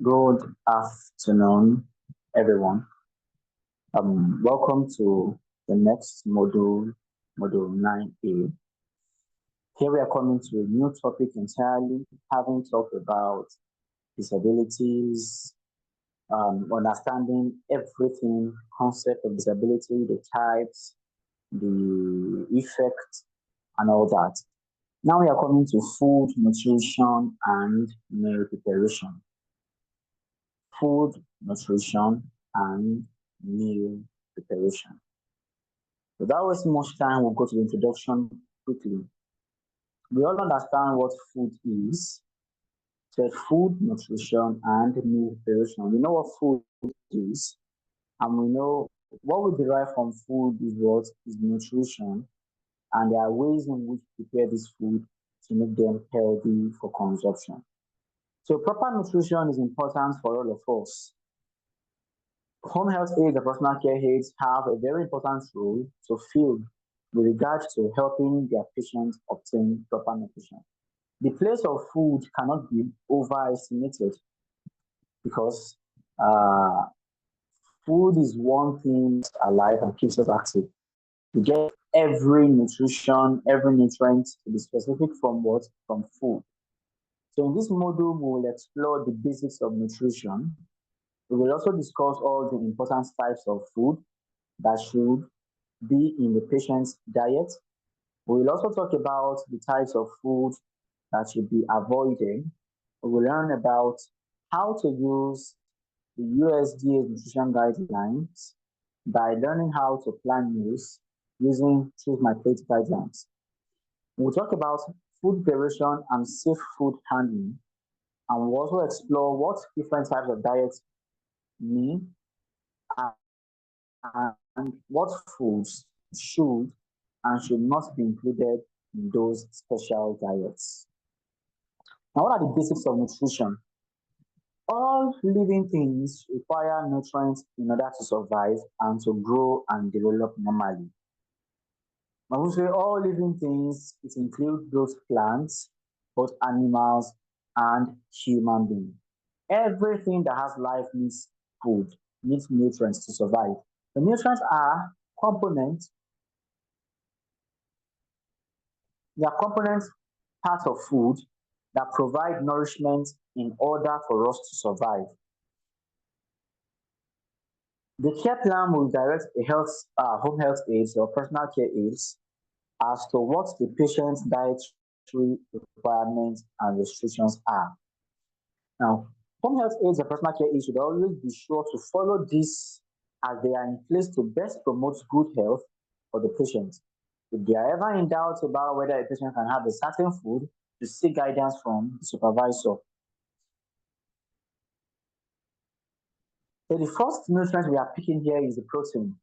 Good afternoon, everyone. Welcome to the next module 9A. Here we are coming to a new topic entirely, having talked about disabilities, understanding everything, concept of disability, the types, the effect, and all that. Now we are coming to food, nutrition, and meal preparation. Food, nutrition, and meal preparation. Without wasting much time, we'll go to the introduction quickly. We all understand what food is. So food, nutrition, and meal preparation. We know what food is, and we know what we derive from food is what is nutrition, and there are ways in which we prepare this food to make them healthy for consumption. So proper nutrition is important for all of us. Home health aides and personal care aides have a very important role to fill with regard to helping their patients obtain proper nutrition. The place of food cannot be overestimated because uh, food is one thing that's alive and keeps us active. We get every nutrition, every nutrient to be specific from what? From food. So in this module, we will explore the basics of nutrition. We will also discuss all the important types of food that should be in the patient's diet. We will also talk about the types of food that should be avoided. We will learn about how to use the USDA nutrition guidelines by learning how to plan meals using Choose My Plate guidelines. We'll talk about food preparation and safe food handling, and we'll also explore what different types of diets mean and what foods should and should not be included in those special diets. Now, what are the basics of nutrition? All living things require nutrients in order to survive and to grow and develop normally. When we say all living things, it includes those plants, both animals and human beings. Everything that has life needs food, needs nutrients to survive. The nutrients are components, they are components parts of food that provide nourishment in order for us to survive. The care plan will direct a home health aides or personal care aides as to what the patient's dietary requirements and restrictions are. Now, home health aides and personal care aides should always be sure to follow this as they are in place to best promote good health for the patient. If they are ever in doubt about whether a patient can have a certain food, to seek guidance from the supervisor. So the first nutrient we are picking here is the protein.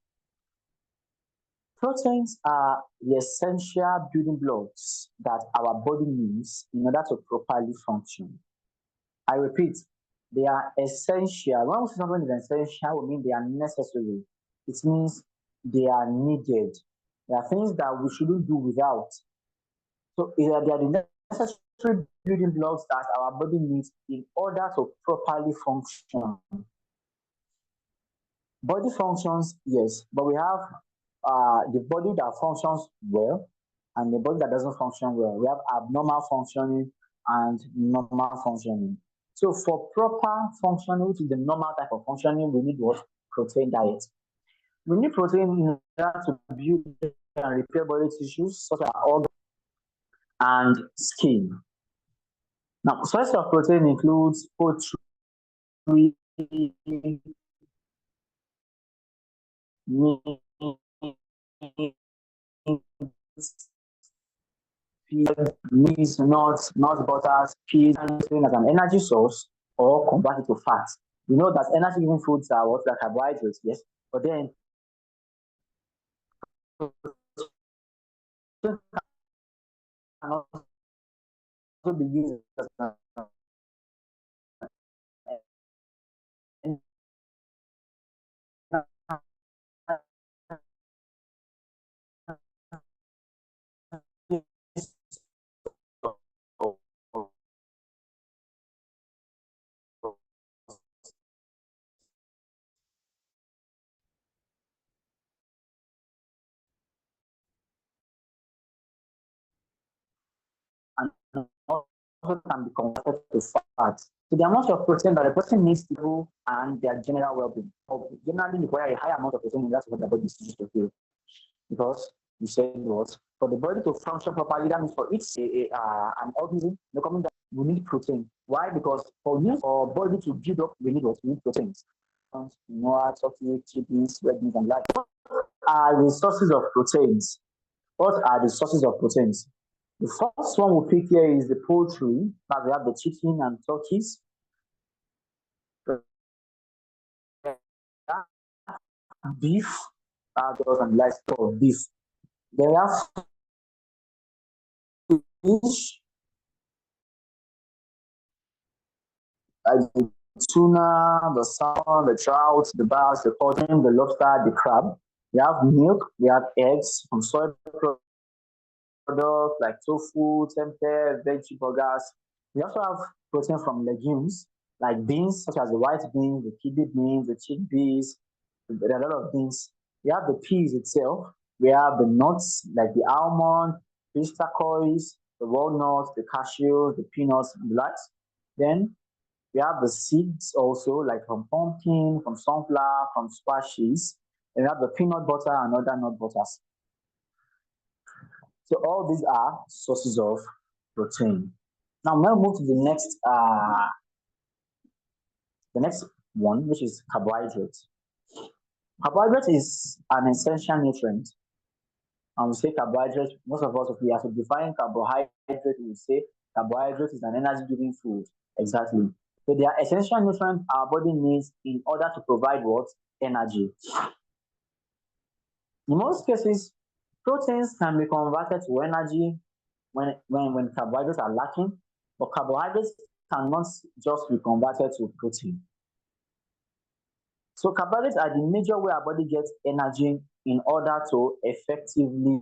Proteins are the essential building blocks that our body needs in order to properly function. I repeat, they are essential. When we say something is essential, we mean they are necessary. It means they are needed. There are things that we shouldn't do without. So they are the necessary building blocks that our body needs in order to properly function. Body functions, yes, but we have the body that functions well and the body that doesn't function well. We have abnormal functioning and normal functioning. So for proper functioning, which is the normal type of functioning, we need what? Protein diet. We need protein in order to build and repair body tissues such as organs and skin. Now, sources of protein includes poultry, meat, meats, nuts, butters, cheese, and as an energy source or convert it to fat. We know that energy giving foods are what like carbohydrates, yes, but then can also be used as an and also can be converted to fat. So the amount of protein that a person needs to do and their general well-being generally require a higher amount of protein in that what the body is used to feel. Because you said what for the body to function properly, that means for each an organism, coming that we need protein. Why? Because for body to build up, we need what? We need proteins. Chocolate, chickens, red meat, and like. What are the sources of proteins? What are the sources of proteins? The first one we pick here is the poultry. Now we have the chicken and turkeys. Beef, and livestock of beef. There are fish, like the tuna, the salmon, the trout, the bass, the cod, the lobster, the crab. We have milk, we have eggs from soy products like tofu, tempeh, veggie burgers. We also have protein from legumes like beans, such as the white beans, the kidney beans, the chickpeas. There are a lot of beans. We have the peas itself. We have the nuts like the almond, pistachios, the walnuts, the cashews, the peanuts, and the likes. Then we have the seeds also, like from pumpkin, from sunflower, from squashes. And we have the peanut butter and other nut butters. So all these are sources of protein. Now we'll move to the next one, which is carbohydrate. Carbohydrate is an essential nutrient. And we say carbohydrate, most of us, if we have to define carbohydrate, we say carbohydrate is an energy-giving food. Exactly. So they are essential nutrients our body needs in order to provide what? Energy. In most cases, proteins can be converted to energy when carbohydrates are lacking, but carbohydrates cannot just be converted to protein. So carbohydrates are the major way our body gets energy in order to effectively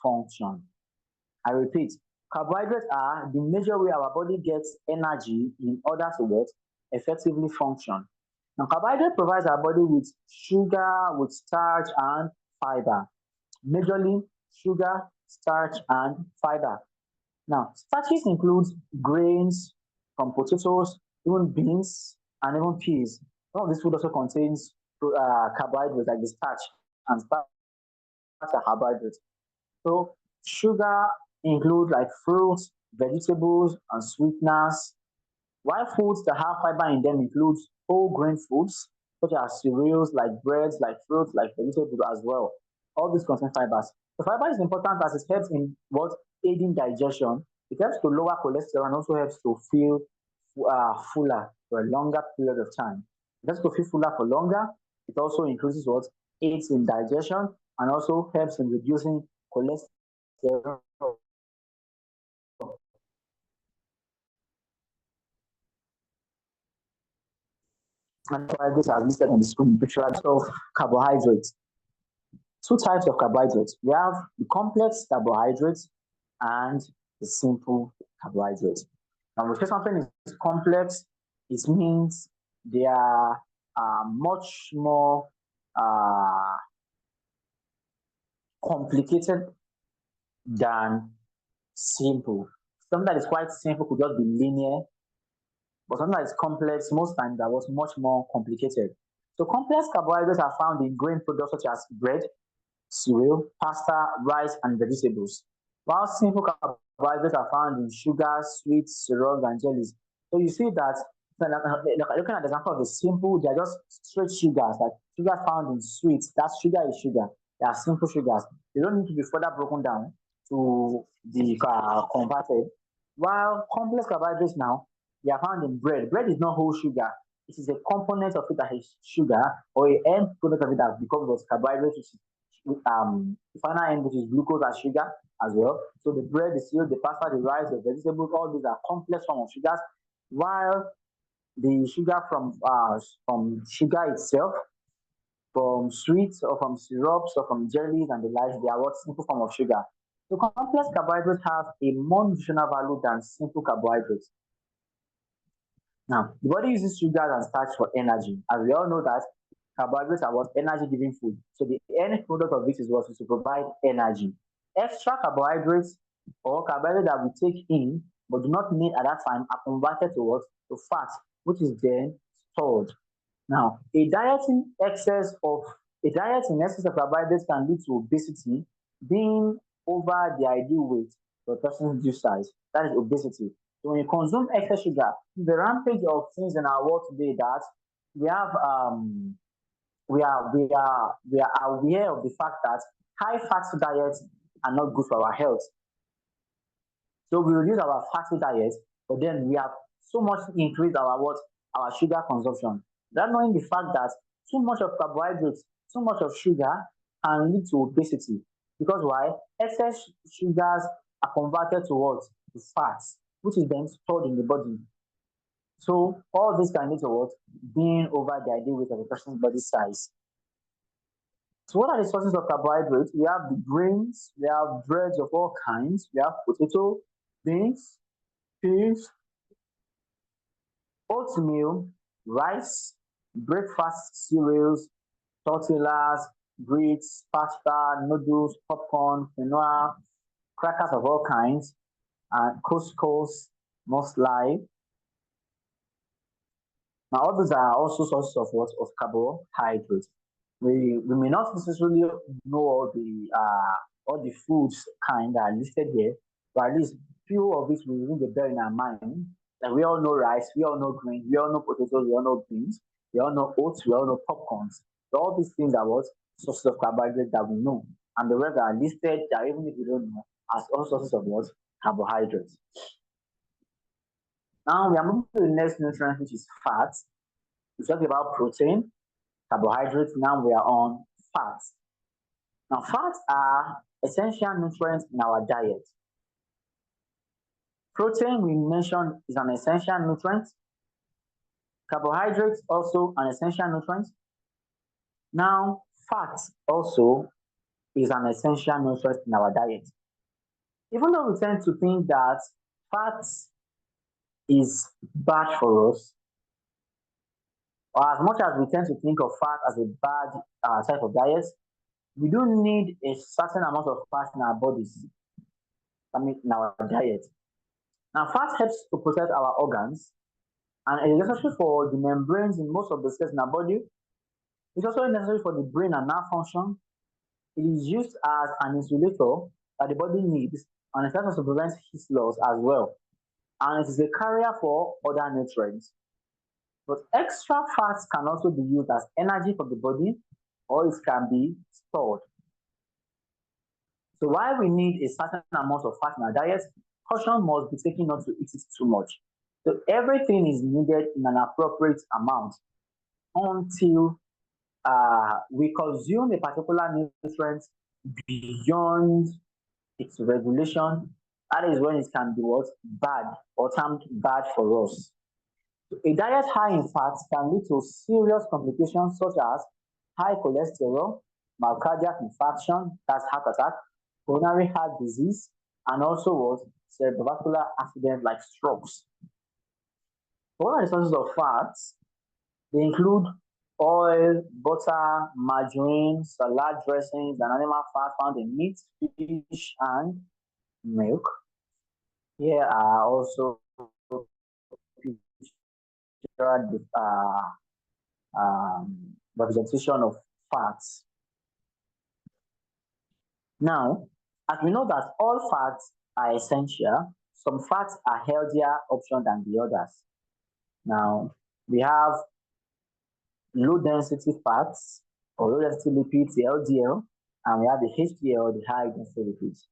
function. I repeat, carbohydrates are the major way our body gets energy in order to what? Effectively function. Now, carbohydrate provides our body with sugar, with starch, and fiber. Majorly, sugar, starch, and fiber. Now, starches include grains from potatoes, even beans, and even peas. Some of this food also contains carbohydrates like the starch, and starch are carbohydrates. So, sugar include like fruits, vegetables, and sweeteners. While foods that have fiber in them include whole grain foods, such as cereals, like breads, like fruits, like vegetables as well. All these contain fibers. The fiber is important as it helps in what aiding digestion. It helps to lower cholesterol and also helps to feel fuller for a longer period of time. It helps to feel fuller for longer. It also increases what aids in digestion and also helps in reducing cholesterol. And carbohydrates are listed on the screen picture of carbohydrates. Two types of carbohydrates. We have the complex carbohydrates and the simple carbohydrates. Now, when we say something is complex, it means they are much more complicated than simple. Something that is quite simple could just be linear, but something that is complex, most times that was much more complicated. So complex carbohydrates are found in grain products such as bread, cereal, pasta, rice, and vegetables. While simple carbohydrates are found in sugar, sweets, syrups, and jellies. So you see that looking at the example of the simple, they are just straight sugars, like sugar found in sweets. That sugar is sugar. They are simple sugars. They don't need to be further broken down to be converted. While complex carbohydrates now, they are found in bread. Bread is not whole sugar. It is a component of it that is sugar, or a end product of it that becomes carbohydrates, which is the final end, which is glucose and sugar as well. So the bread, the cereal, the pasta, the rice, the vegetables, all these are complex form of sugars, while the sugar from sugar itself, from sweets or from syrups or from jellies and the likes, they are what simple form of sugar. So complex carbohydrates have a more nutritional value than simple carbohydrates. Now, the body uses sugars and starch for energy, and we all know that carbohydrates are what energy giving food. So the end product of this is what is to provide energy. Extra carbohydrates or carbohydrates that we take in but do not need at that time are converted to what? To fat, which is then stored. Now, a diet in excess of carbohydrates can lead to obesity, being over the ideal weight for a person's due size. That is obesity. So when you consume excess sugar, the rampage of things in our world today that we have we are aware of the fact that high fat diets are not good for our health. So we reduce our fatty diet, but then we have so much increased our sugar consumption. That knowing the fact that too much of carbohydrates, too much of sugar can lead to obesity. Because why? Excess sugars are converted to what? To fats, which is then stored in the body. So all this can lead to what? Being over the ideal weight of a person's body size. So what are the sources of carbohydrates? We have the grains, we have breads of all kinds, we have potato, beans, peas, oatmeal, rice, breakfast cereals, tortillas, grits, pasta, noodles, popcorn, quinoa, crackers of all kinds, and couscous, most live. Now, all these are also sources of what? Of carbohydrates. We may not necessarily know all the foods kind that are listed here, but at least few of it will ring the bell in our mind. Like we all know rice, we all know grains, we all know potatoes, we all know beans, we all know oats, we all know popcorns. So all these things are what sources of carbohydrates that we know, and the rest are listed that even if we don't know, as all sources of what carbohydrates. Now we are moving to the next nutrient, which is fat. We talked about protein, carbohydrates. Now we are on fats. Now, fats are essential nutrients in our diet. Protein, we mentioned, is an essential nutrient. Carbohydrates, also an essential nutrient. Now, fat also is an essential nutrient in our diet. Even though we tend to think that fat is bad for us, or as much as we tend to think of fat as a bad type of diet, we do need a certain amount of fat in our bodies, in our diet. Now, fat helps to protect our organs, and it is necessary for the membranes in most of the cells in our body. It's also necessary for the brain and nerve function. It is used as an insulator that the body needs, and it helps to prevent heat loss as well. And it is a carrier for other nutrients. But extra fats can also be used as energy for the body, or it can be stored. So while we need a certain amount of fat in our diet, caution must be taken not to eat it too much. So everything is needed in an appropriate amount until we consume a particular nutrient beyond its regulation. That is when it can be what? Bad or termed bad for us. So a diet high in fats can lead to serious complications such as high cholesterol, myocardial infarction, that's heart attack, coronary heart disease, and also what? Cerebrovascular accidents like strokes. What are the sources of fats? They include oil, butter, margarine, salad dressings, and animal fat found in meat, fish, and milk. Here are also representation of fats. Now, as we know that all fats are essential, some fats are healthier option than the others. Now, we have low density fats or low density lipids, the LDL, and we have the HDL, the high density lipids.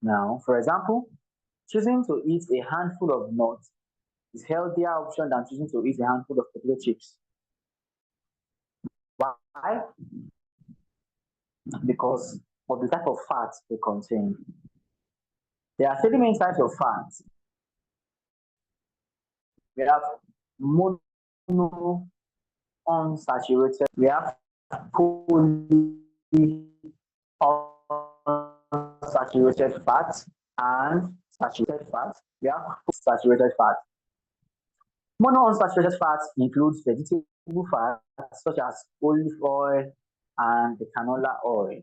Now, for example, choosing to eat a handful of nuts is healthier option than choosing to eat a handful of potato chips. Why? Because of the type of fats they contain. There are three main types of fats. We have monounsaturated, we have polyunsaturated fats, and saturated fats. We have saturated fats. Monounsaturated fats includes vegetable fats such as olive oil and the canola oil.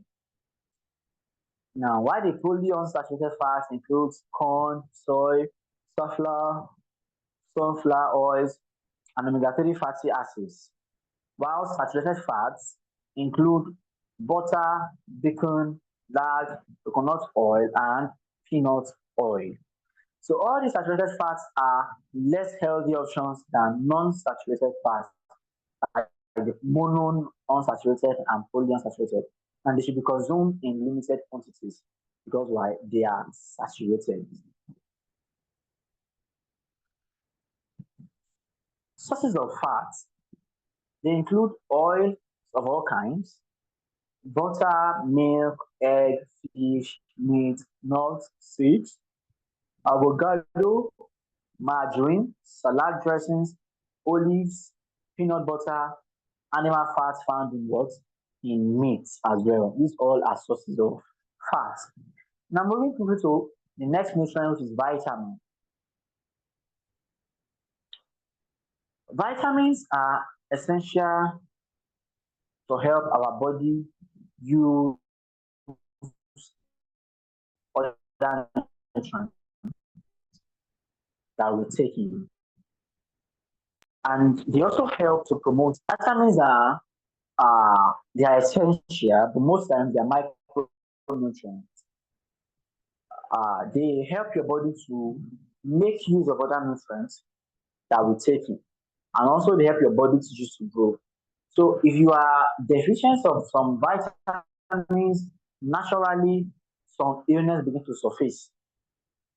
Now, while the polyunsaturated fats includes corn, soy, sunflower oils, and omega-3 fatty acids, while saturated fats include butter, bacon, lard, coconut oil, and peanut oil. So all these saturated fats are less healthy options than non-saturated fats, like the monounsaturated and polyunsaturated, and they should be consumed in limited quantities because why? They are saturated. Sources of fats, they include oil of all kinds, butter, milk, egg, fish, meat, nuts, seeds, avocado, margarine, salad dressings, olives, peanut butter, animal fats found in what? In meat as well. These all are sources of fat. Now moving quickly to the next nutrient, which is vitamin. Vitamins are essential to help our body use other nutrients that we take in. And they also help to promote. Vitamins are they are essential, but most times they are micronutrients. They help your body to make use of other nutrients that we take in, and also they help your body to just to grow. So if you are deficient of some vitamins, naturally some illness begin to surface.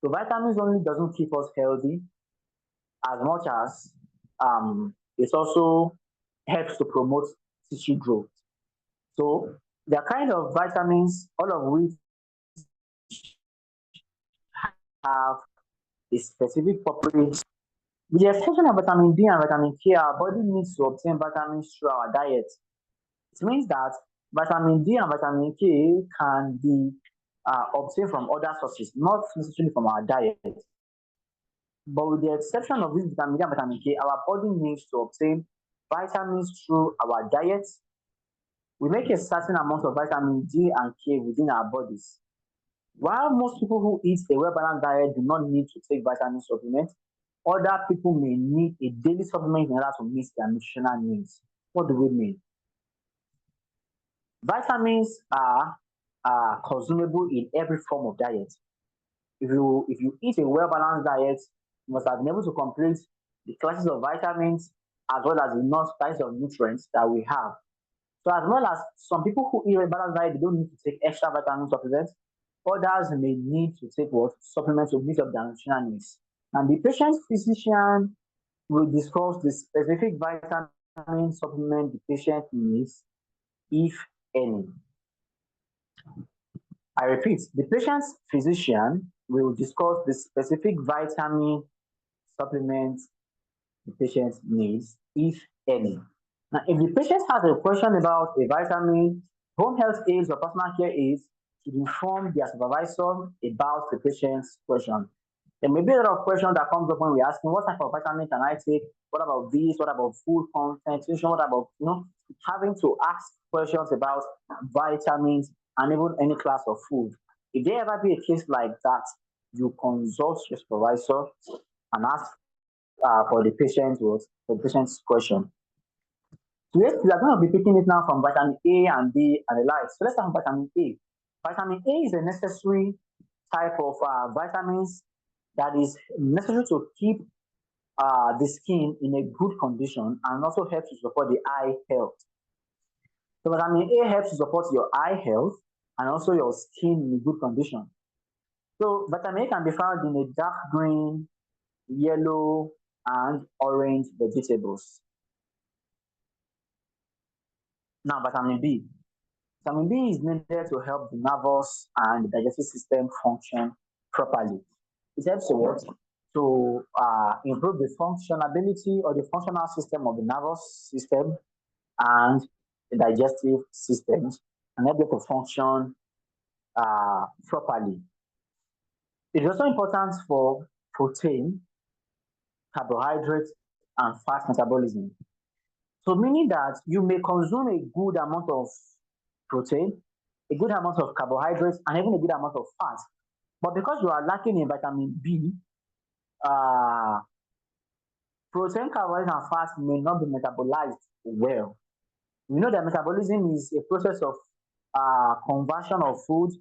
So vitamins only doesn't keep us healthy as much as it also helps to promote tissue growth. So there are kind of vitamins, all of which have a specific purpose. With the exception of vitamin D and vitamin K, our body needs to obtain vitamins through our diet. It means that vitamin D and vitamin K can be obtained from other sources, not necessarily from our diet. But with the exception of this vitamin D and vitamin K, our body needs to obtain vitamins through our diet. We make a certain amount of vitamin D and K within our bodies. While most people who eat a well-balanced diet do not need to take vitamin supplements, other people may need a daily supplement in order to meet their nutritional needs. What do we mean? Vitamins are consumable in every form of diet. If you eat a well-balanced diet, you must have been able to complete the classes of vitamins as well as the types of nutrients that we have. So as well as some people who eat a balanced diet, they don't need to take extra vitamin supplements. Others may need to take what? Supplements to meet up their nutritional needs. And the patient's physician will discuss the specific vitamin supplement the patient needs, if any. I repeat, the patient's physician will discuss the specific vitamin supplements the patient needs, if any. Now, if the patient has a question about a vitamin, home health aides or personal care aides should inform their supervisor about the patient's question. There may be a lot of questions that comes up when we ask them, what type of vitamin can I take? What about this? What about food concentration? What about, having to ask questions about vitamins and even any class of food. If there ever be a case like that, you consult your supervisor and ask for the patient's question. So yes, we are going to be picking it now from vitamin A and B and the like. So let's start with vitamin A. Vitamin A is a necessary type of vitamins that is necessary to keep the skin in a good condition and also helps to support the eye health. So vitamin A helps to support your eye health and also your skin in a good condition. So vitamin A can be found in a dark green, yellow, and orange vegetables. Now vitamin B. Vitamin B is needed to help the nervous and the digestive system function properly. It helps to improve the functionality or the functional system of the nervous system and the digestive systems and help them to function properly. It is also important for protein, carbohydrates, and fat metabolism. So meaning that you may consume a good amount of protein, a good amount of carbohydrates, and even a good amount of fat. But because you are lacking in vitamin B, uh, protein, carbohydrates, and fats may not be metabolized well. We know that metabolism is a process of conversion of food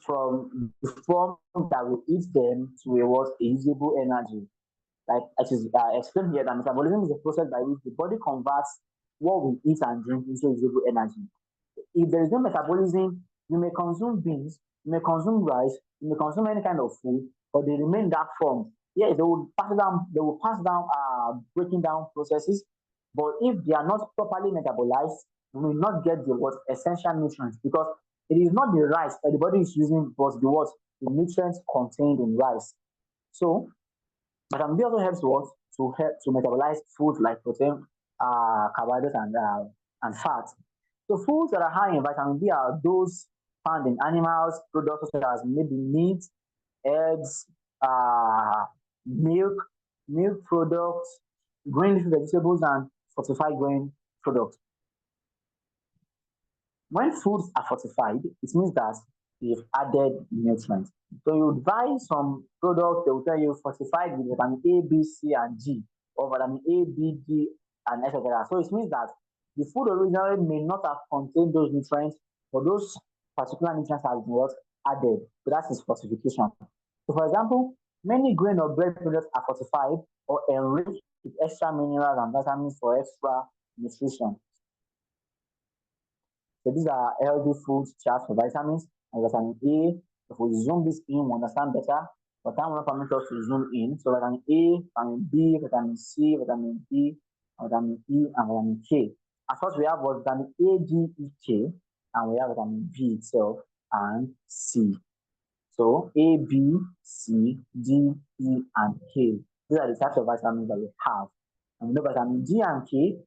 from the form that we eat them to a what a usable energy. Like it is explained here that metabolism is a process by which the body converts what we eat and drink into usable energy. If there is no metabolism, you may consume beans, you may consume rice, you may consume any kind of food, but they remain that form. Yes, they will pass down breaking down processes, but if they are not properly metabolized, we will not get the what essential nutrients because it is not the rice that the body is using, but the nutrients contained in rice. So vitamin B also helps what to help to metabolize food like protein, carbohydrates, and fat. So foods that are high in vitamin B are those found in animals, products such as maybe meat, eggs, uh, milk, milk products, green leafy vegetables, and fortified grain products. When foods are fortified, it means that they've added nutrients. So you would buy some products, they will tell you fortified with vitamin A, B, C, and G, or vitamin A, B, D, and etc. So it means that the food originally may not have contained those nutrients, but those particular nutrients have been what added. So that is fortification. So for example, many grain or bread products are fortified or enriched with extra minerals and vitamins for extra nutrition. So these are healthy foods charts for vitamins and vitamin A. If we zoom this in, we understand better. But time will not permit us to zoom in. So vitamin A, vitamin B, vitamin C, vitamin D, vitamin E, and vitamin K. At first, we have what vitamin A, D, E, K, and we have vitamin B itself and C. So A, B, C, D, E, and K. These are the types of vitamins that we have. And we know vitamin D and K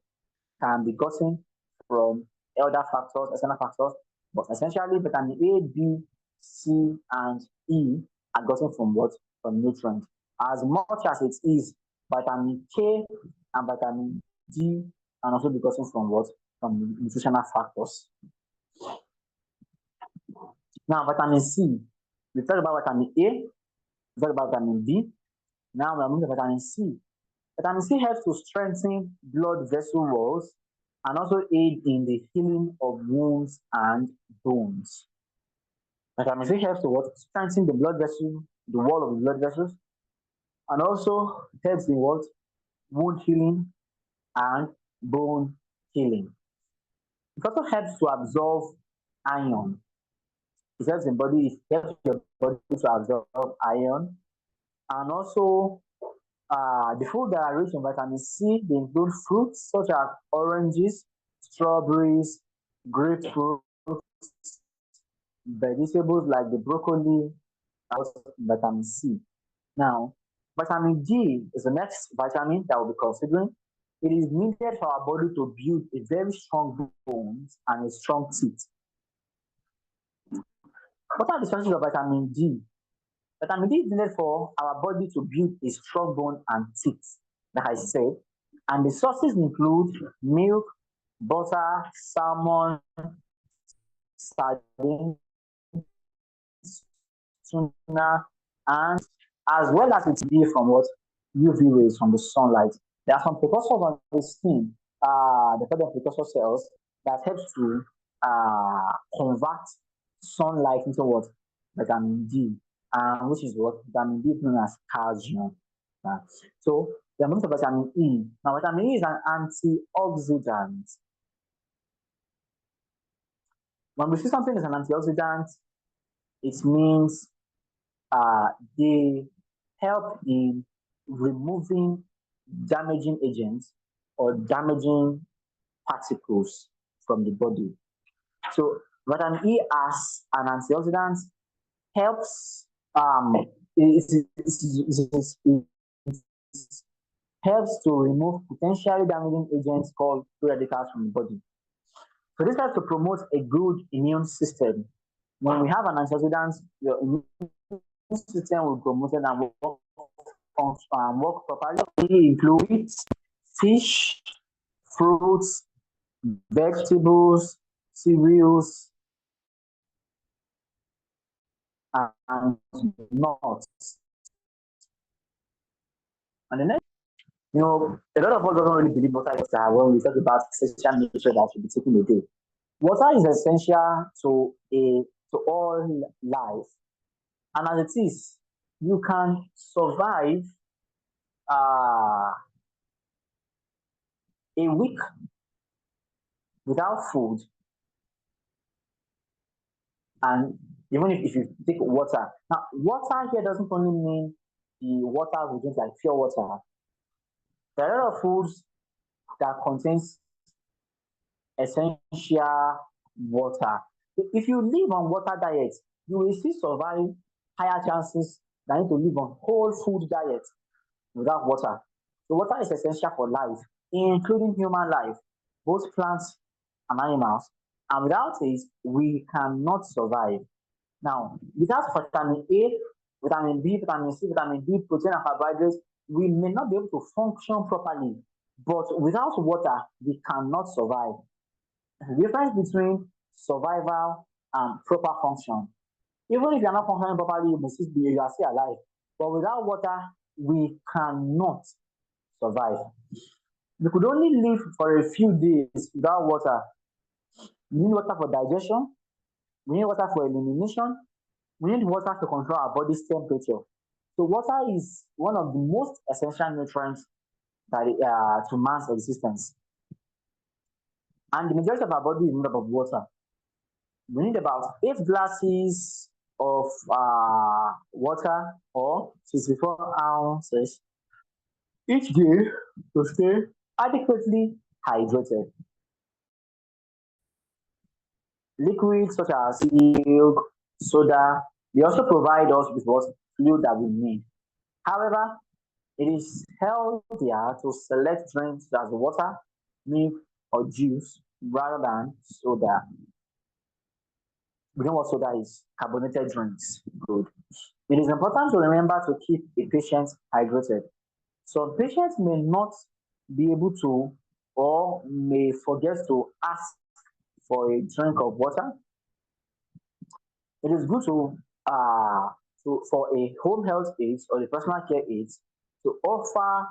can be gotten from other factors, external factors, but essentially vitamin A, B, C, and E are gotten from what? From nutrients. As much as it is, vitamin K and vitamin D can also be gotten from what? From nutritional factors. Now, vitamin C. We talked about vitamin A, we talked about vitamin B. Now we are moving to vitamin C. Vitamin C helps to strengthen blood vessel walls and also aid in the healing of wounds and bones. Vitamin C helps to what? Strengthen the blood vessel, the wall of the blood vessels, and also helps in what? Wound healing and bone healing. It also helps to absorb iron. It helps the body, it helps your body to absorb iron. And also the food that are rich in vitamin C, they include fruits such as oranges, strawberries, grapefruit, vegetables like the broccoli, also vitamin C. Now, vitamin D is the next vitamin that we'll be considering. It is needed for our body to build a very strong bones and a strong teeth. What are the sources of vitamin D? Vitamin D is needed for our body to build a strong bone and teeth, like I said. And the sources include milk, butter, salmon, sardines, tuna, and as well as it's be from what UV rays from the sunlight. There are some precursors on the skin, the precursor cells that helps to convert sunlight into what vitamin D, which is what vitamin D known as calcium. So we are moving to vitamin E. Now, vitamin E is an antioxidant. When we see something as an antioxidant, it means they help in removing damaging agents or damaging particles from the body. So vitamin E as an antioxidant helps it helps to remove potentially damaging agents called free radicals from the body. So this helps to promote a good immune system. When we have an antioxidant, your immune system will promote it and work properly. It includes fish, fruits, vegetables, cereals, and not. And the next, a lot of us don't really believe water is when we talk about essential nutrients that should be taken a day. Water is essential to all life, and as it is, you can survive uh, a week without food, and even if you take water. Now, water here doesn't only mean the water we drink like pure water. There are a lot of foods that contains essential water. If you live on water diet, you will still survive higher chances than to live on whole food diet without water. So water is essential for life, including human life, both plants and animals. And without it, we cannot survive. Now, without vitamin A, vitamin B, vitamin C, vitamin D, protein, and carbohydrates, we may not be able to function properly. But without water, we cannot survive. The difference between survival and proper function. Even if you're not functioning properly, you are still alive. But without water, we cannot survive. We could only live for a few days without water. We need water for digestion, we need water for elimination, we need water to control our body's temperature. So water is one of the most essential nutrients that to man's existence. And the majority of our body is made up of water. We need about 8 glasses of water or 64 ounces each day to stay adequately hydrated. Liquids such as milk, soda, they also provide us with what fluid that we need. However, it is healthier to select drinks such as water, milk, or juice rather than soda. We know what soda is, carbonated drinks. Good. It is important to remember to keep a patient hydrated. Some patients may not be able to or may forget to ask for a drink of water. It is good for a home health aide or a personal care aide to offer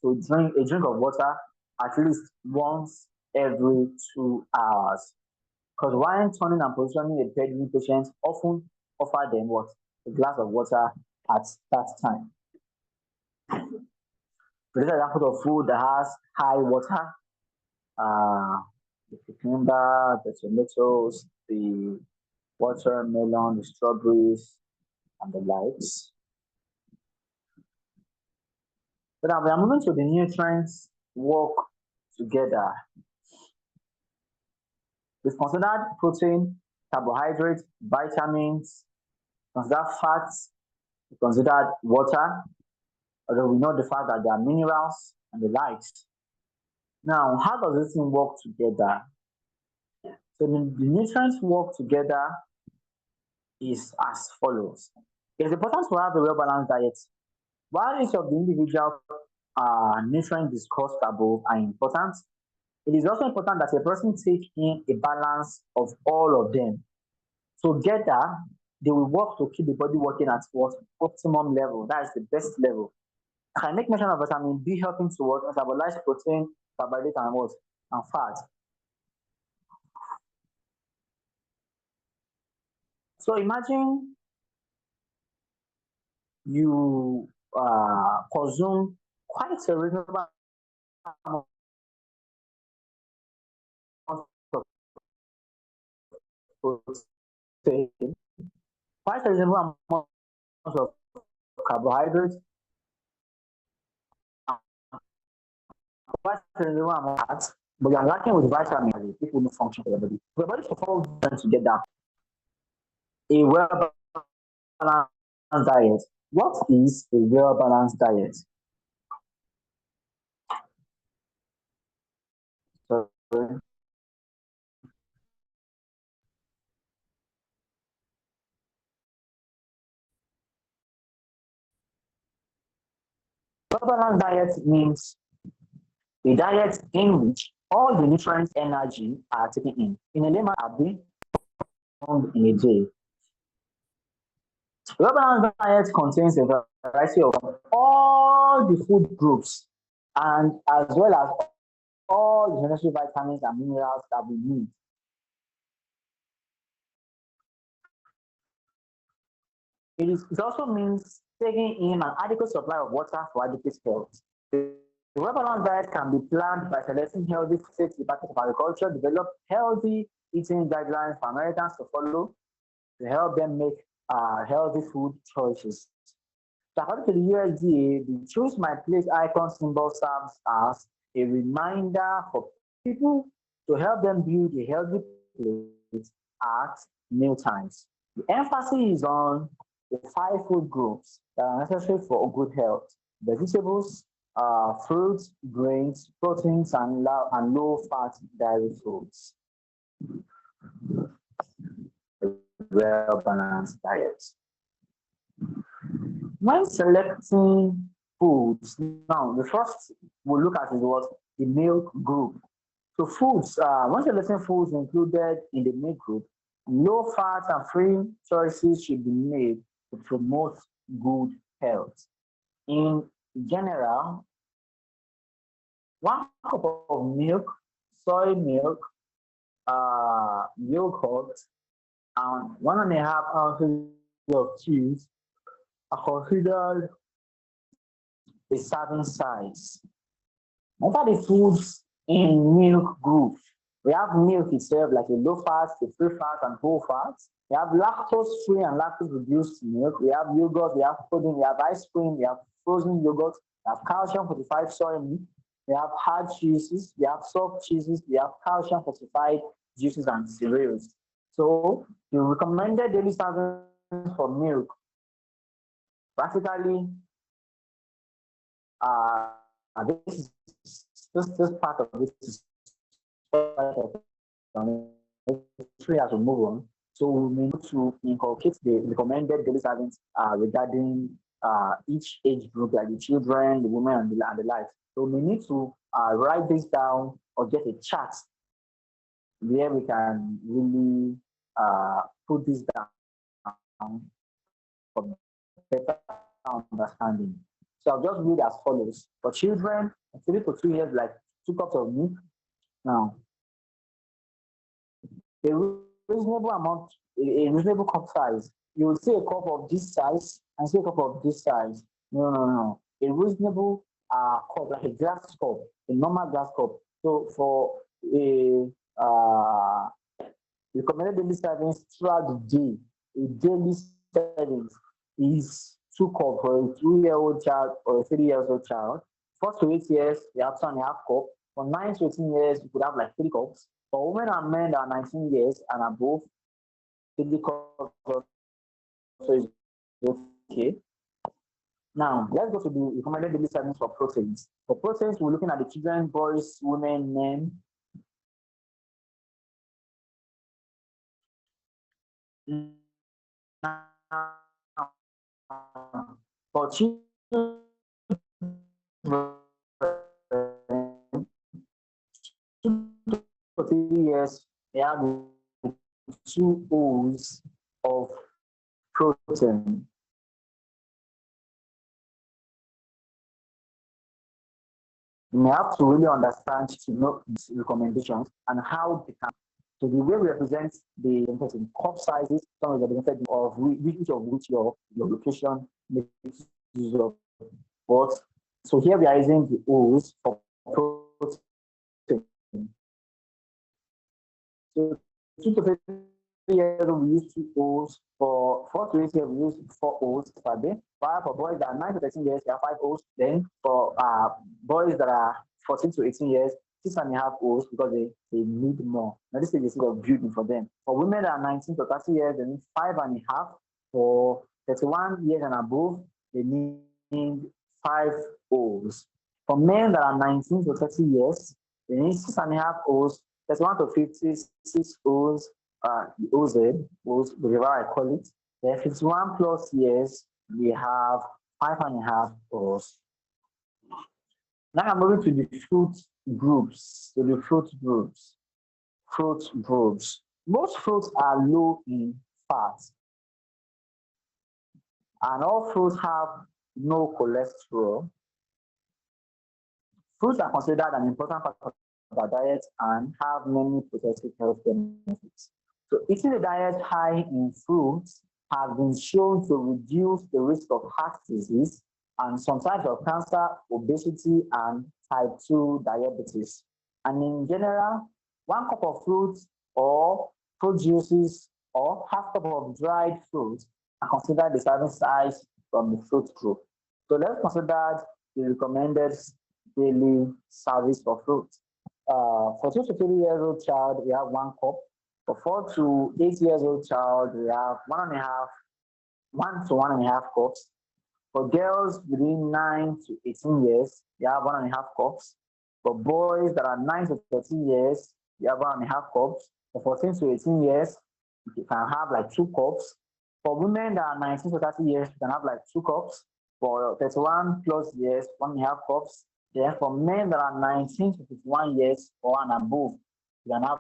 to drink a drink of water at least once every 2 hours. Because while turning and positioning a pregnant patient, often offer them what? A glass of water at that time. This is an example of food that has high water. The cucumber, the tomatoes, the watermelon, the strawberries, and the likes. But now we are moving to the nutrients work together. We've considered protein, carbohydrates, vitamins, considered fats, we considered water, although we know the fact that there are minerals and the likes. Now, how does this thing work together? So the nutrients work together is as follows. It's important to have a well-balanced diet. While each of the individual nutrients discussed above are important, it is also important that a person take in a balance of all of them. Together, they will work to keep the body working at what optimum level. That is the best level. I can make mention of vitamin B helping to what metabolize protein, carbohydrate, and what and fat. So imagine you consume quite a reasonable amount of protein, quite a reasonable amount of carbohydrates, quite a reasonable amount of fat, but you're lacking with vitamins. It will not function for your body. Your body should follow them together. A well balanced diet. What is a well balanced diet? So, well balanced diet means a diet in which all the nutrients energy are taken in. In a layman, are being found in a day. The well-balanced diet contains a variety of all the food groups and as well as all the necessary vitamins and minerals that we need. It also means taking in an adequate supply of water for adequate health. The well-balanced diet can be planned by selecting healthy states Department of Agriculture, develop healthy eating guidelines for Americans to follow to help them make healthy food choices. So according to the USDA, the Choose My Place icon symbol serves as a reminder for people to help them build a healthy plate at meal times. The emphasis is on the five food groups that are necessary for good health: vegetables, fruits, grains, proteins, and low-fat dairy foods. Well-balanced diet. When selecting foods, now the first we'll look at is what the milk group. So foods, when selecting foods included in the milk group, low fat and free choices should be made to promote good health. In general, 1 cup of milk, soy milk, yogurt, and 1.5 ounces of cheese are considered a serving size. What are the foods in milk group? We have milk itself, like a low fat, a free fat, and whole fat. We have lactose free and lactose reduced milk. We have yogurt, we have pudding, we have ice cream, we have frozen yogurt, we have calcium fortified soy milk, we have hard cheeses, we have soft cheeses, we have calcium fortified juices and cereals. So the recommended daily serving for milk practically this is this part of this is as we move on. So we need to inculcate the recommended daily servings regarding each age group, like the children, the women, and the life. So we need to write this down or get a chart where we can really put this down for better understanding. So I'll just read as follows. For children, 3 to 2 years, like 2 cups of milk. Now, a reasonable amount, a reasonable cup size. You will see a cup of this size and see a cup of this size. No, no, no. A reasonable cup, like a glass cup, a normal glass cup. So for a recommended daily servings throughout the day, a daily servings is 2 cups for a 2-year-old child or a 3 years old child. 4 to 8 years, you have 2.5 cups. For 9 to 18 years, you could have like 3 cups. For women and men that are 19 years and above, 3 cups also is okay. Now, let's go to the recommended daily servings for proteins. For proteins, we're looking at the children, boys, women, men. For children, 2 to 3 years, they have 2 O's of protein. You may have to really understand to know these recommendations and how they can. So the way we represent the cup sizes, some of the benefits of which your location makes use of. But so here we are using the O's for protein. So 2 to 3 years we use 2 O's. For 4 to 8 years we use 4 O's per day. While for boys that are 9 to 13 years, we have 5 O's. Then for boys that are 14 to 18 years, 6.5 O's because they need more. Now this is the sort of building for them. For women that are 19 to 30 years, they need 5.5. For 31 years and above, they need 5 O's. For men that are 19 to 30 years, they need 6.5 O's. 31 to 50, 6 O's, the O's, whatever I call it. Then 51 plus years, we have 5.5 O's. Now I'm moving to the fruit groups. Fruit groups. Most fruits are low in fat. And all fruits have no cholesterol. Fruits are considered an important part of our diet and have many protective health benefits. So eating a diet high in fruits has been shown to reduce the risk of heart disease and some types of cancer, obesity, and type 2 diabetes. And in general, one cup of fruits or fruit juices or half cup of dried fruits are considered the serving size from the fruit group. So let's consider the recommended daily service for fruit. For 2 to 3 years old child, we have 1 cup. For 4 to 8 years old child, we have 1 to 1.5 cups. For girls within 9 to 18 years, we have 1.5 cups. For boys that are 9 to 13 years, we have 1.5 cups. For 14 to 18 years, you can have like 2 cups. For women that are 19 to 30 years, you can have like 2 cups. For 31 plus years, 1.5 cups. Then for men that are 19 to 51 years or and above, you can have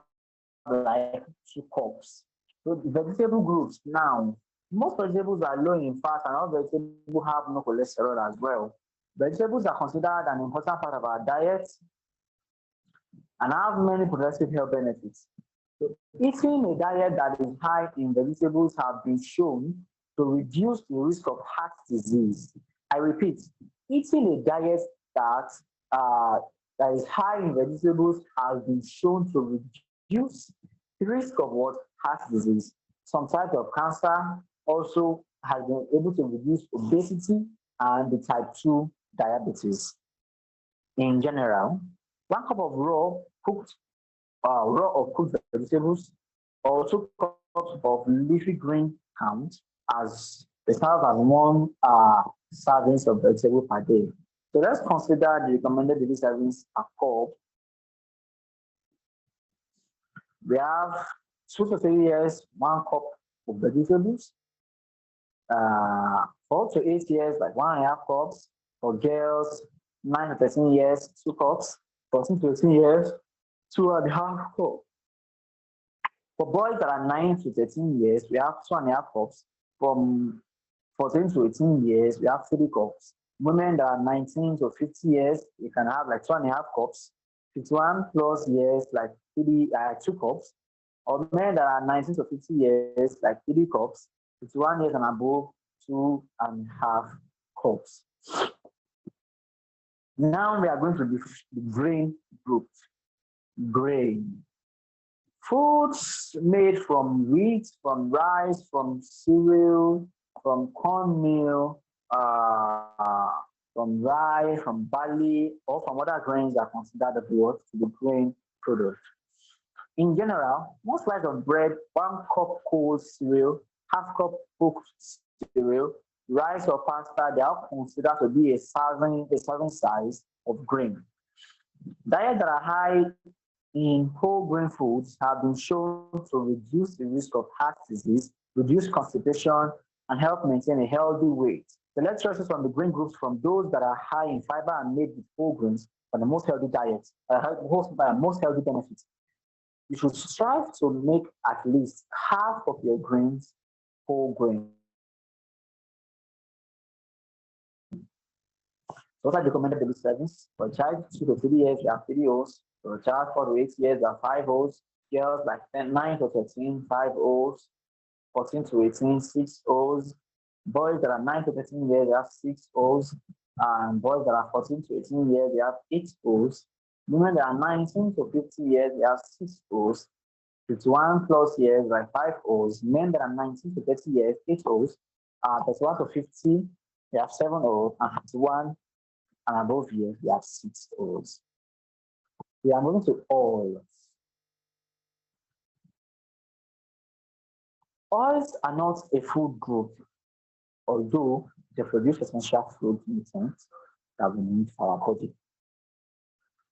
like 2 cups. So the vegetable groups now, most vegetables are low in fat and all vegetables have no cholesterol as well. Vegetables are considered an important part of our diet and have many progressive health benefits. So eating a diet that is high in vegetables have been shown to reduce the risk of heart disease. I repeat, eating a diet that uh, that is high in vegetables has been shown to reduce the risk of what heart disease. Some types of cancer also has been able to reduce obesity and the type 2 diabetes. In general, 1 cup of raw or cooked vegetables or 2 cups of leafy green count as they serve as one servings of vegetable per day. So let's consider the recommended daily servings are called. We have 2 to 3 years, 1 cup of vegetables. 4 to 8 years, like 1.5 cups. For girls, 9 to 13 years, 2 cups. 14 to 18 years, 2.5 cups. For boys that are 9 to 13 years, we have 2.5 cups. From 14 to 18 years, we have 3 cups. Women that are 19 to 50 years, you can have like 2.5 cups. 51 plus years, like 2 cups. Or men that are 19 to 50 years, like 3 cups. 51 years and above, 2.5 cups. Now we are going to the grain group. Grain. Foods made from wheat, from rice, from cereal, from cornmeal, from rye, from barley, or from other grains are considered the grain product. In general, most slices of bread, 1 cup cold cereal, half cup cooked cereal, rice or pasta, they are considered to be a serving size of grain. Diets that are high in whole grain foods have been shown to reduce the risk of heart disease, reduce constipation, and help maintain a healthy weight. The let's choices from the grain groups from those that are high in fiber and made with whole grains are the most healthy diets, most healthy benefits. You should strive to make at least half of your grains whole grain. Those are recommended daily servings. For a child 2 to 3 years, you have 3 O's. For a child 4 to 8 years, you have 5 O's. Girls like 9 to 13, 5 O's. 14 to 18, 6 O's. Boys that are 9 to 13 years, they have 6 O's. And boys that are 14 to 18 years, they have 8 O's. Women that are 19 to 50 years, they have 6 O's. 51 plus years, like 5 O's. Men that are 19 to 30 years, 8 O's. 31 to 50, they have 7 O's. And 51 and above years, we have 6 O's. We are moving to oils. Oils are not a food group, although they produce essential food nutrients that we need for our body.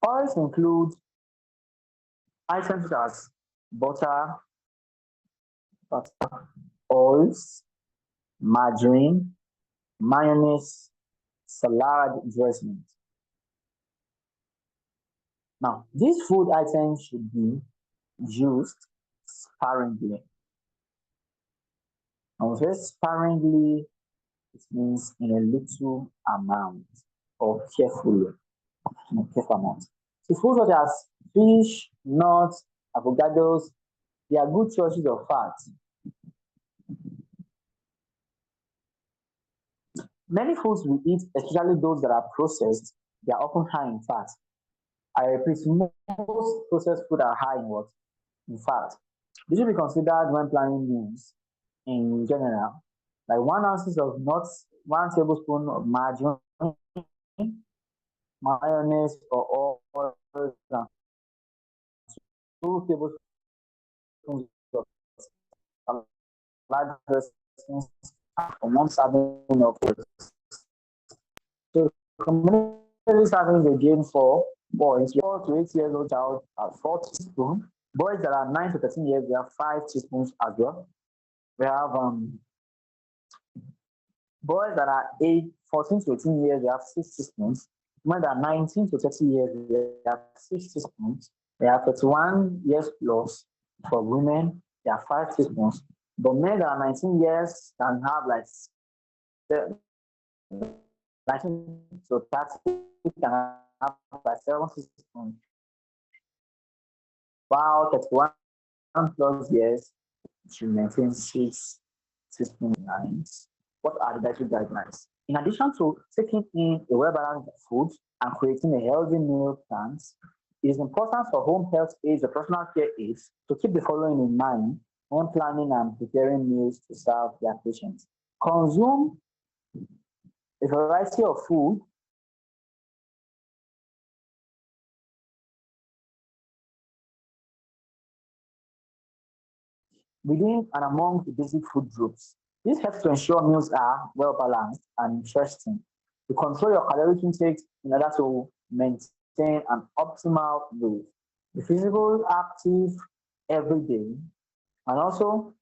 Oils include items such as butter, oils, margarine, mayonnaise, salad dressings. Now, these food items should be used sparingly. And we say sparingly, It means in a little amount or carefully, in a careful amount. So foods such as fish, nuts, avocados, they are good sources of fat. Many foods we eat, especially those that are processed, they are often high in fat. I repeat, most processed food are high in what? In fat. This should be considered when planning meals in general. Like 1 ounce of nuts, 1 tablespoon of margarine, mayonnaise or oil, and 2 tablespoons of salad dressings for 1 serving of food. So community serving again for boys, 4 to 8 years old child have 4 teaspoons. Boys that are 9 to 13 years, we have 5 teaspoons as well. We have boys that are 14 to 18 years, we have 6 teaspoons. Men that are 19 to 30 years, we have 6 teaspoons. We have 31 years plus for women, they have 5 teaspoons. But men that are 19 years can have like 19 to 30 can have like 7 teaspoons. While 31 plus years should maintain 6 teaspoons. What are the dietary guidelines? In addition to taking in a well-balanced food and creating a healthy meal plans, it is important for home health aides or personal care aides to keep the following in mind when planning and preparing meals to serve their patients. Consume a variety of food within and among the basic food groups. This helps to ensure meals are well balanced and interesting. You control your caloric intake in order to maintain an optimal weight. Be physical active every day, and also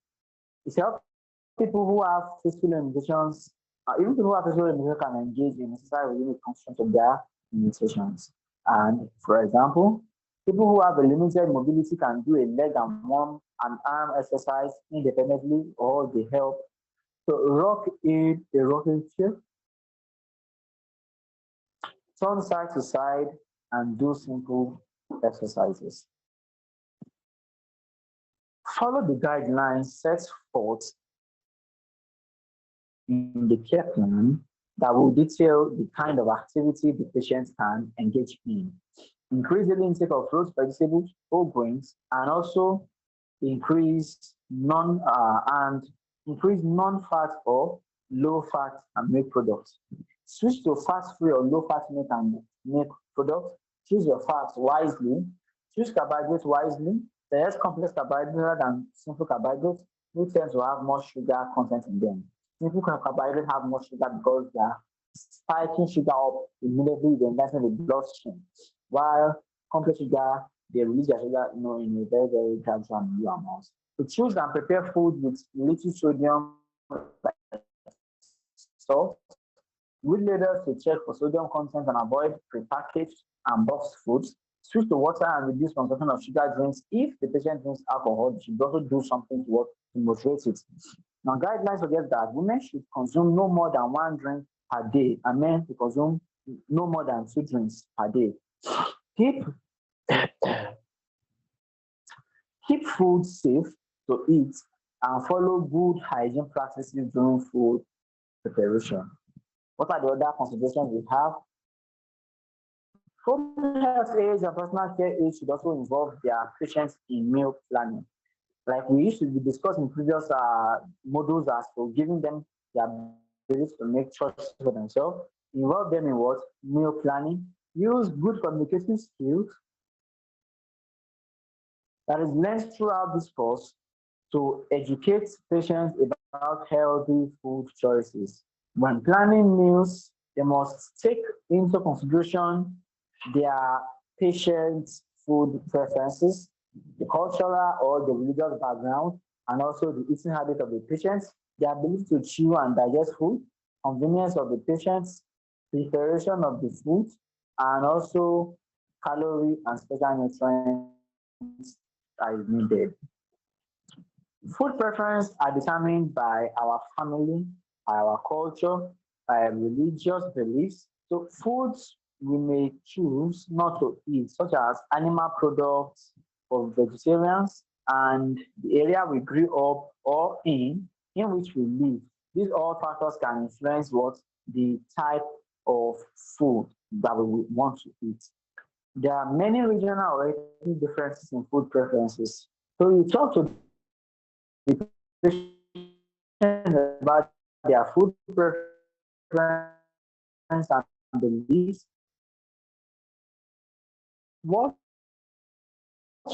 it helps people who have physical limitations, even people who have physical limitations can engage in exercise within the constraints of their limitations. And for example, people who have a limited mobility can do a leg and arm exercise independently or they help. So rock in a rocking chair, turn side to side, and do simple exercises. Follow the guidelines set forth in the care plan that will detail the kind of activity the patient can engage in. Increase the intake of fruits, vegetables, whole grains, and also increase non and increase non-fat or low-fat and milk products. Switch to fat-free or low-fat milk and milk products. Choose your fats wisely. Choose carbohydrates wisely. There's complex carbohydrates rather than simple carbohydrates, which tend to have more sugar content in them. Simple carbohydrates have more sugar because they are spiking sugar up immediately, then that's in the bloodstream. While complex sugar, they release their sugar in a very, very gradual and low amount. To choose and prepare food with little sodium, like salt, read labels to check for sodium content and avoid prepackaged and boxed foods. Switch to water and reduce consumption of sugar drinks. If the patient drinks alcohol, they should also do something to moderate it. Now, guidelines suggest that women should consume no more than 1 drink per day, and men should consume no more than 2 drinks per day. Keep keep food safe to eat and follow good hygiene practices during food preparation. What are the other considerations we have? Home health aides and personal care aides should also involve their patients in meal planning. Like we used to be discussed in previous modules as to giving them the ability to make choices for themselves. Involve them in what? Meal planning. Use good communication skills that is learned throughout this course to educate patients about healthy food choices. When planning meals, they must take into consideration their patient's food preferences, the cultural or the religious background, and also the eating habit of the patient, the ability to chew and digest food, convenience of the patient's preparation of the food, and also calorie and special nutrients are needed. Food preference are determined by our family our culture, religious beliefs. So foods we may choose not to eat, such as animal products for vegetarians and the area we grew up or in which we live. These all factors can influence what the type of food that we would want to eat. There are many regional or ethnic differences in food preferences. So you talk to the patient about their food preference and beliefs, watch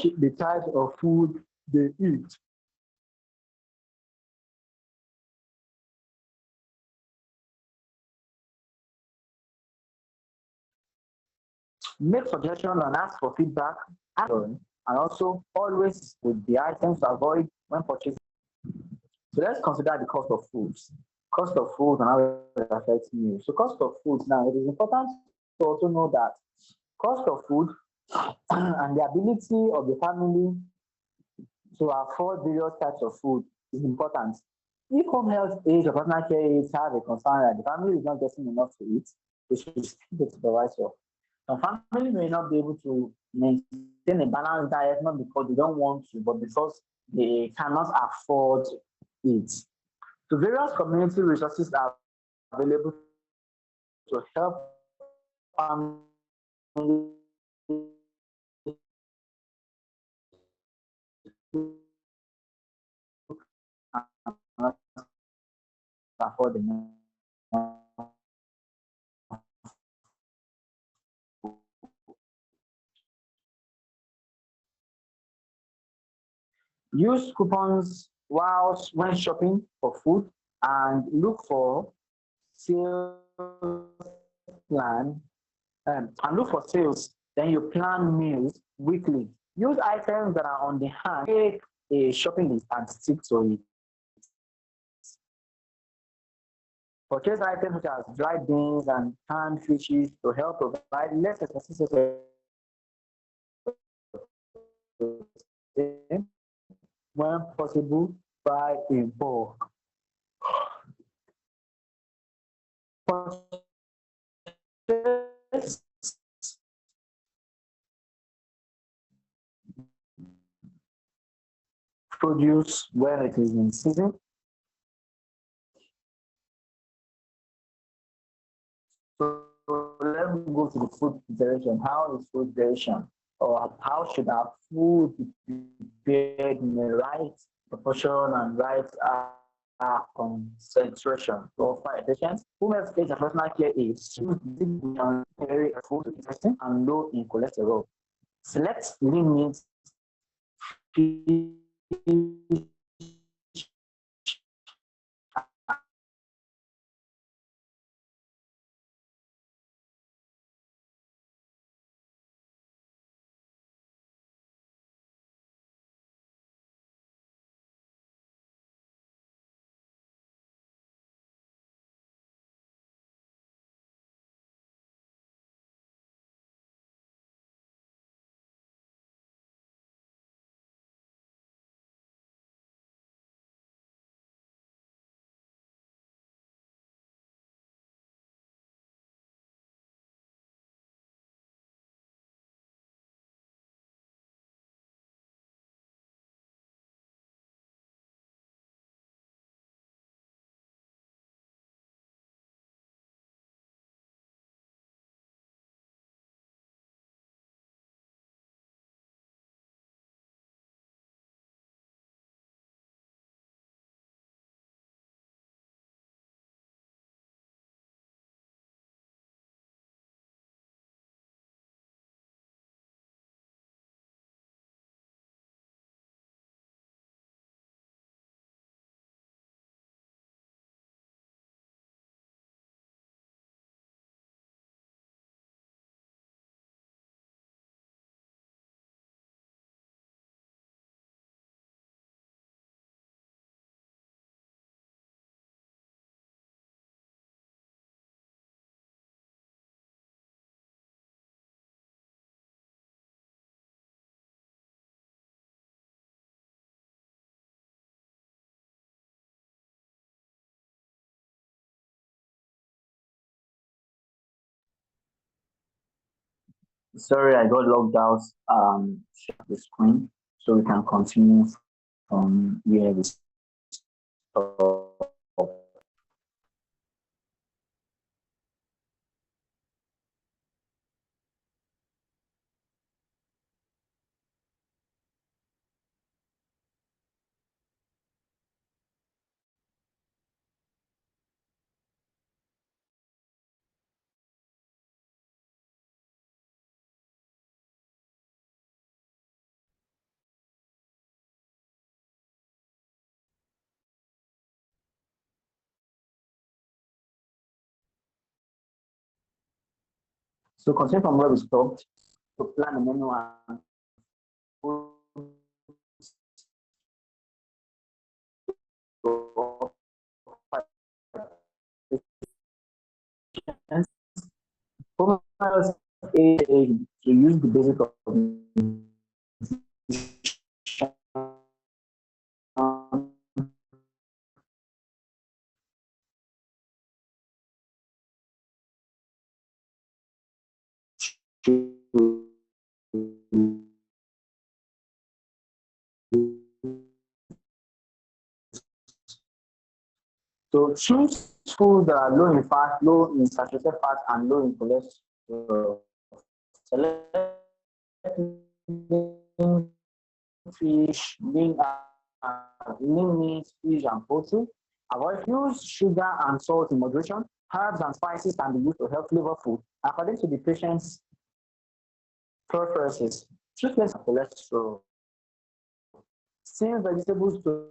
the type of food they eat. Make suggestions and ask for feedback. And also always with the items to avoid when purchasing. So let's consider the cost of foods. Cost of food and how it affects meals. So cost of food now it is important to also know that cost of food and the ability of the family to afford various types of food is important. If home health aides or partner care aides have a concern that the family is not getting enough to eat, they should speak to the supervisor. Some family may not be able to maintain a balanced diet not because they don't want to, but because they cannot afford it. So various community resources are available to help families afford enough. Use coupons whilst when shopping for food and look for sales plan and look for sales. Then you plan meals weekly. Use items that are on the hand. Make a shopping list and stick to it. Purchase items such as dried beans and canned fishes to help provide less expensive when possible buy in bulk. Purchase produce when it is in season. So let me go to the food preparation. How is food preparation? Or how should our food be prepared in the right proportion and right concentration to offer patients who have stage of personal care is very food interesting and low in cholesterol. Select lean meats, fish, Sorry, I got logged out. Share the screen so we can continue from where we stop. So continue from where we stopped to plan the menu and food to patients. Home health aid to use the basic of so choose foods that are low in fat, low in saturated fat, and low in cholesterol. Select fish, lean meat, fish, and poultry. Avoid use sugar and salt in moderation. Herbs and spices can be used to help flavor food according to the patient's preferences. Choose less cholesterol. Steam vegetables to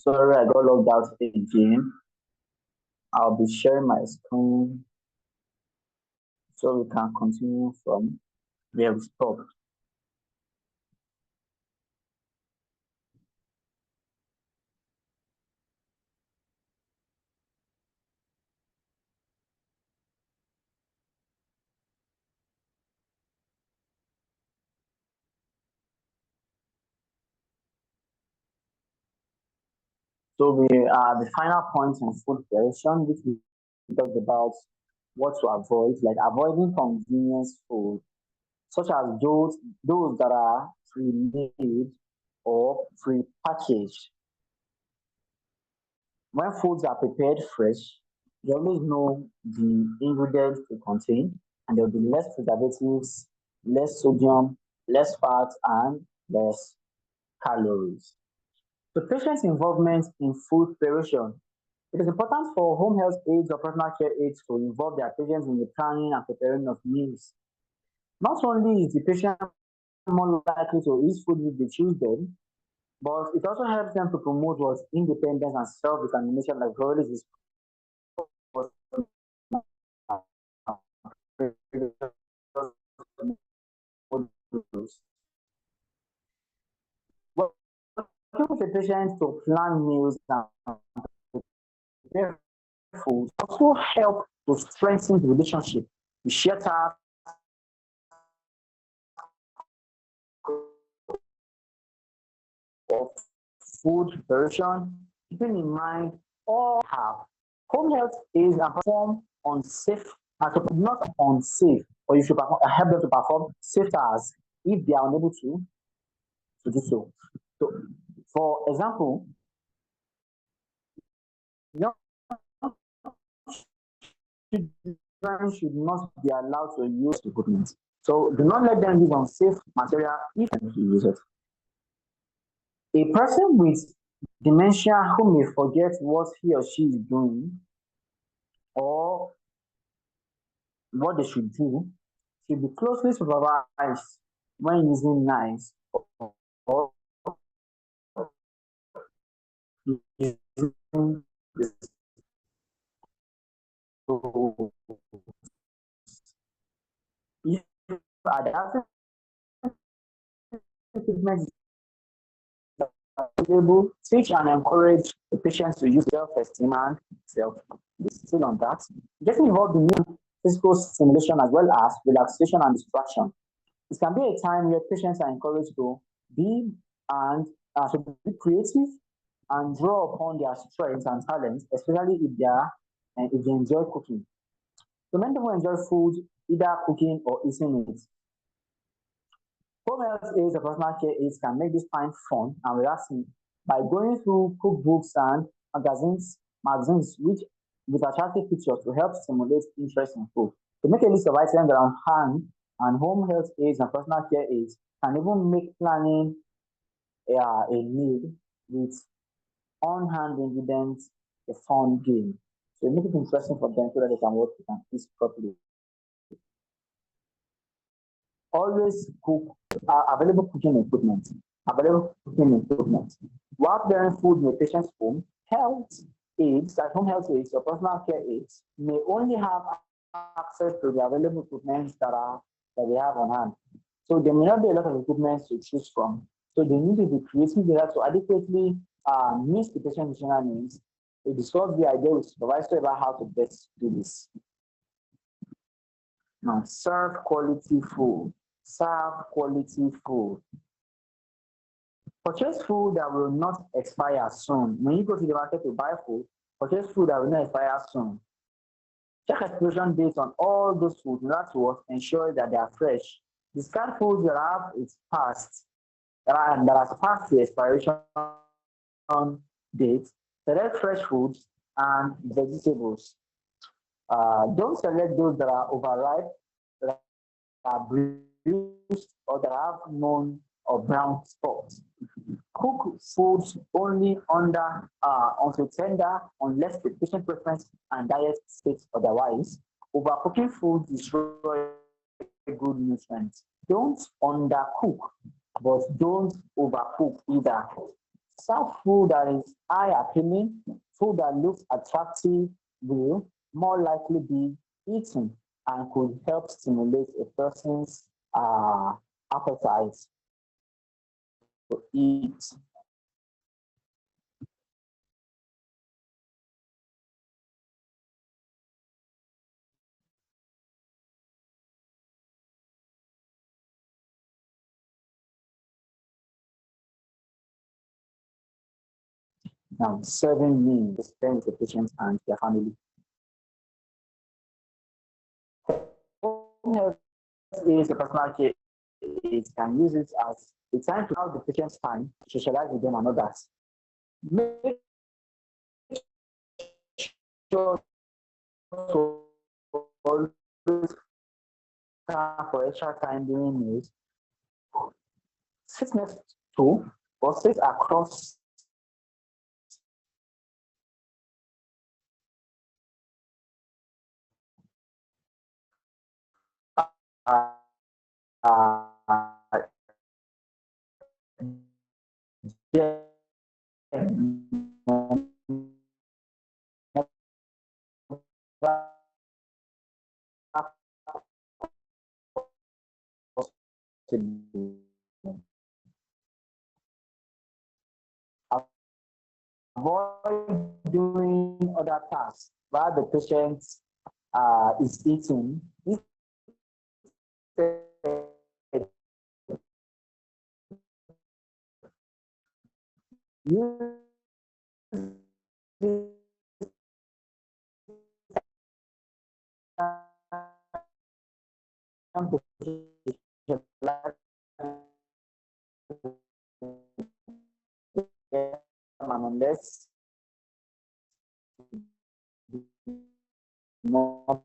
sorry, I got logged out again. I'll be sharing my screen so we can continue from where we stopped. So we the final point on food preparation, which we talked about what to avoid, like avoiding convenience food, such as those that are pre-made or pre-packaged. When foods are prepared fresh, you always know the ingredients to contain, and there will be less preservatives, less sodium, less fat, and less calories. So patient's involvement in food preparation. It is important for home health aides or personal care aides to involve their patients in the planning and preparing of meals. Not only is the patient more likely to eat food if they choose them, but it also helps them to promote what independence and self-determination, like already discussed. Working with the patient to plan meals and prepare food also help to strengthen the relationship. We share tasks of food preparation, keeping in mind all have. Home health is a perform unsafe not unsafe, or you should help them to perform safe tasks if they are unable to. to do so. So, for example, young children should not be allowed to use equipment. So do not let them use unsafe material if they use it. A person with dementia who may forget what he or she is doing or what they should do should be closely supervised when using knives or using the stove. If adaptive equipment available, teach and encourage the patients to use self-esteem and self. Still on that, getting involved in physical stimulation as well as relaxation and distraction. It can be a time where patients are encouraged to be and to be creative and draw upon their strengths and talents, especially if they enjoy cooking. So many people enjoy food, either cooking or eating it. Home health aides or personal care aides can make this time fun and relaxing by going through cookbooks and magazines which with attractive pictures to help stimulate interest in food. To make a list of items that are on hand and home health aides and personal care aides can even make planning a meal with on-hand ingredients a fun game. So make it interesting for them so that they can work and eat properly. Always cook available cooking equipment. Available cooking equipment. While preparing food in a patient's home, health aides, like home health aides or personal care aides, may only have access to the available equipment that they have on hand. So there may not be a lot of equipment to choose from. So they need to be creative there to adequately meet the patient's nutritional needs. They discuss the idea with supervisor about how to best do this. Now, serve quality food. Serve quality food. Purchase food that will not expire soon. When you go to the market to buy food, purchase food that will not expire soon. Check expiration dates on all those foods in order to ensure that they are fresh. Discard foods that have its past, that has passed the expiration date. Select fresh foods and vegetables. Don't select those that are overripe, that are bruised, or that have known or brown spots. Cook foods only until tender unless the patient preference and diet states otherwise. Overcooking food destroys good nutrients. Don't undercook, but don't overcook either. Serve food that is eye appealing, food that looks attractive will more likely be eaten and could help stimulate a person's appetite to eat. Now, serving means spend with the patient and their family. Home health is a personal care. It can use it as a time to have the patient's time to socialize with them and others. Make sure to always plan for extra time during meals. Sit next to or sit across uh, uh, avoid doing other tasks while the patient is eating. Use let's be more